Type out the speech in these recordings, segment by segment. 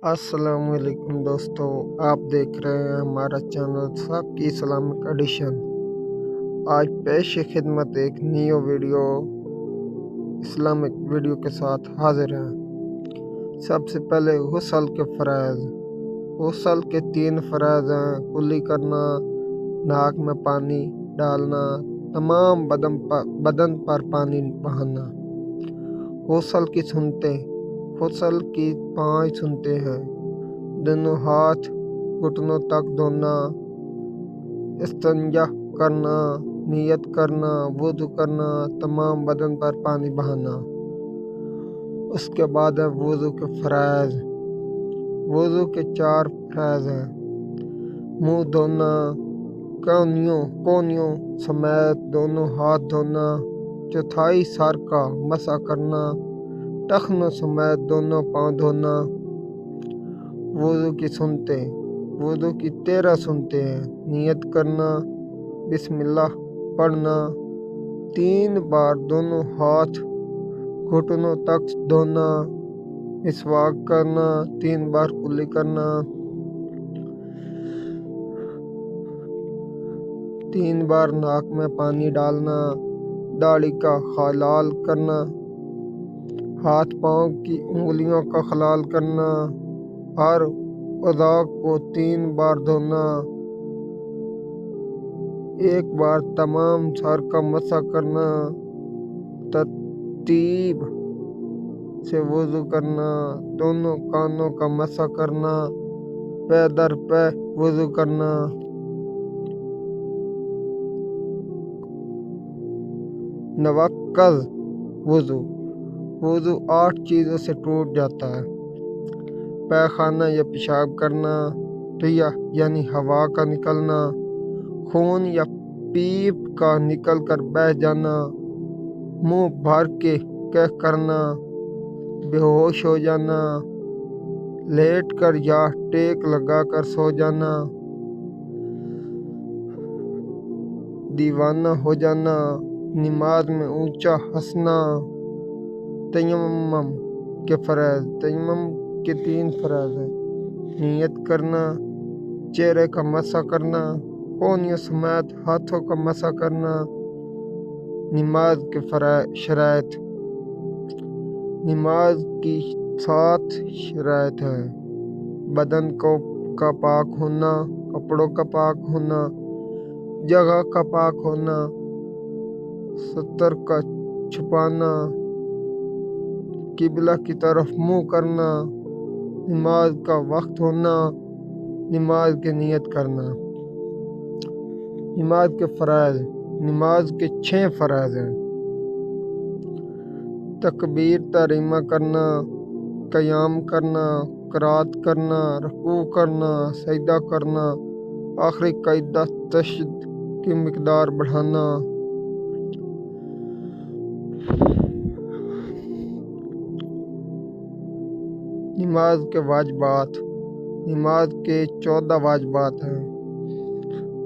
अस्सलाम वालेकुम दोस्तों, आप देख रहे हैं हमारा चैनल सबकी इस्लामिक एडिशन। आज पेश खिदमत एक न्यू वीडियो इस्लामिक वीडियो के साथ हाजिर हैं। सबसे पहले गुस्ल के फ़राइज़। गुस्ल के 3 फ़राइज़ हैं: कुल्ली करना, नाक में पानी डालना, तमाम बदन पर पानी बहाना। गुस्ल की सुन्नतें। गुस्ल की 5 सुन्नतें हैं: दोनों हाथ घुटनों तक धोना, इस्तिंजा करना, नियत करना, वुज़ू करना, तमाम बदन पर पानी बहाना। उसके बाद है वुज़ू के फ़राइज़। वुज़ू के 4 फ़राइज़ हैं: मुँह धोना, कोनियों समेत दोनों हाथ धोना, चौथाई सर का मसा करना, टखनों समेत दोनों पाँव धोना। वुज़ू की सुन्नतें। वुज़ू की 13 सुन्नतें हैं: नियत करना, बिस्मिल्लाह पढ़ना, 3 बार दोनों हाथ घुटनों तक धोना, मिसवाक करना, 3 बार कुल्ली करना, 3 बार नाक में पानी डालना, दाढ़ी का खलाल करना, हाथ पाँव की उंगलियों का खलाल करना, हर अज़ा को 3 बार धोना, 1 बार तमाम सर का मसा करना, तरतीब से वुज़ू करना, दोनों कानों का मसा करना, पै दर पै वुज़ू करना। नवक्क़ज़ वुज़ू। वुज़ू 8 चीज़ों से टूट जाता है: पैखाना या पेशाब करना, रिया यानी हवा का निकलना, खून या पीप का निकल कर बह जाना, मुंह भर के कह करना, बेहोश हो जाना, लेट कर या टेक लगा कर सो जाना, दीवाना हो जाना, नमाज में ऊंचा हंसना। तयम्मुम के फ़राइज़। तयम्मुम के 3 फ़राइज़ हैं: नियत करना, चेहरे का मसा करना, कोनियों समेत हाथों का मसा करना। नमाज के शराइत। नमाज की 7 शराइत हैं: बदन का पाक होना, कपड़ों का पाक होना, जगह का पाक होना, सतर का छुपाना, किबला की तरफ मुंह करना, नमाज का वक्त होना, नमाज की नियत करना। नमाज के फ़राइज़। नमाज के 6 फ़राइज़ हैं: तकबीर तहरीमा करना, क़याम करना, क़राअत करना, रुकू करना, सजदा करना, आखिरी क़ईदा तशद्दुद की मिक़दार बढ़ाना। नमाज के वाजिबात। नमाज के 14 वाजिबात हैं: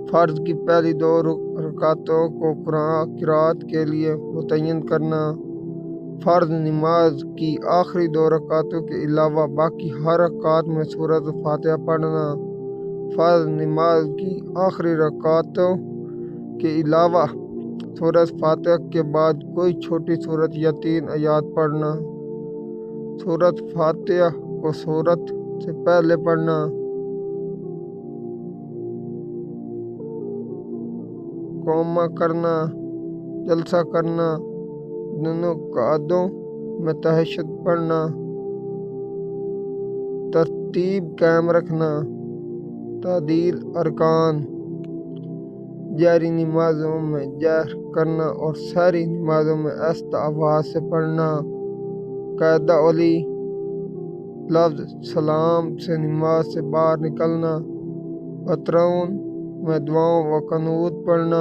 फ़र्ज़ की पहली 2 रकातों को क़िराअत के लिए मुतय्यन करना, फ़र्ज़ नमाज की आखिरी 2 रकातों के अलावा बाकी हर रकात में सूरत फ़ातिहा पढ़ना, फ़र्ज़ नमाज की आखिरी रकातों के अलावा सूरत फ़ातिहा के बाद कोई छोटी सूरत या 3 आयत पढ़ना, सूरत फ़ातिहा को सूरत से पहले पढ़ना, क़ौमा करना, जलसा करना, दोनों कादों में तहज्जुद पढ़ना, तरतीब कायम रखना, तादील अरकान, जारी नमाज़ों में जहर करना और सारी नमाज़ों में आहिस्ता आवाज़ से पढ़ना, कायदा ओली लफ्ज़ सलाम से नमाज से बाहर निकलना, अतरौन में दुआओं व क़ुनूत पढ़ना,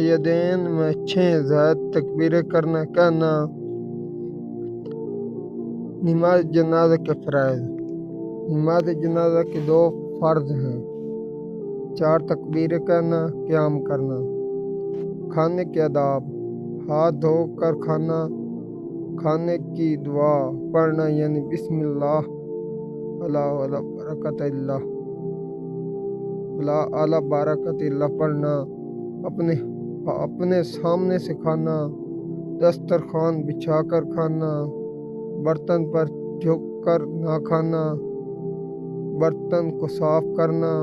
यदैन में 6 ज़ायद तकबीरें कहना। नमाज जनाज़ा के फ़राइज़। नमाज जनाज़ा के 2 फ़र्ज़ हैं: 4 तकबीरें कहना, क़याम करना। खाने के आदाब। हाथ धो कर खाना, کھانے کی دعا پڑھنا یعنی بسم اللہ لا ولا برکت اللہ لا اعلی برکت اللہ پڑھنا، اپنے سامنے سے کھانا، دسترخوان بچھا کر کھانا، برتن پر جھک کر نہ کھانا، برتن کو صاف کرنا،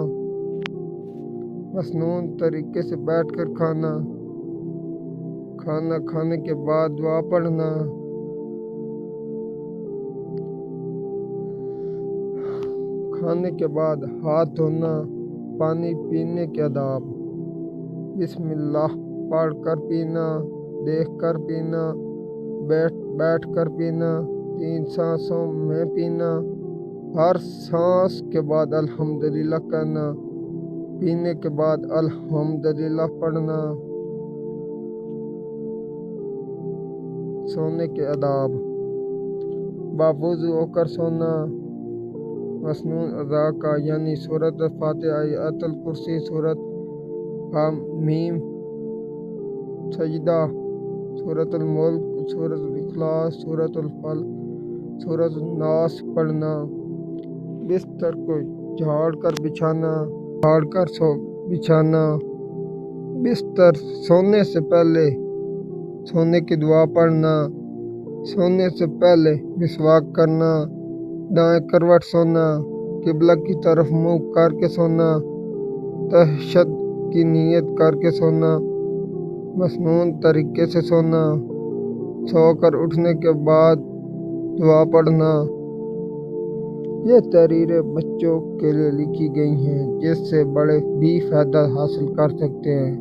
مصنون طریقے سے بیٹھ کر کھانا، کھانا کھانے کے بعد دعا پڑھنا، کھانے کے بعد ہاتھ دھونا، پانی پینے کے آداب: بسم اللہ پڑھ کر پینا، دیکھ کر پینا، بیٹھ کر پینا، 3 سانسوں میں پینا، ہر سانس کے بعد الحمدللہ کہنا، پینے کے بعد الحمدللہ پڑھنا۔ سونے کے آداب: باوضو ہو کر سونا، مسنون اعضاء کا یعنی سورۃ فاتحہ، آیت الکرسی، سورۃ حامیم، سجدہ، سورۃ الملک، سورۃ الاخلاص، سورۃ الفلق، سورۃ الناس پڑھنا۔ بستر کو جھاڑ کر بچھانا، بچھانا۔ بستر سونے سے پہلے سونے کی دعا پڑھنا، سونے سے پہلے مسواک کرنا، دائیں کروٹ سونا، قبلہ کی طرف منہ کر کے سونا، تہجد کی نیت کر کے سونا، مسنون طریقے سے سونا، سو کر اٹھنے کے بعد دعا پڑھنا۔ یہ تحریریں بچوں کے لیے لکھی گئی ہیں جس سے بڑے بھی فائدہ حاصل کر سکتے ہیں۔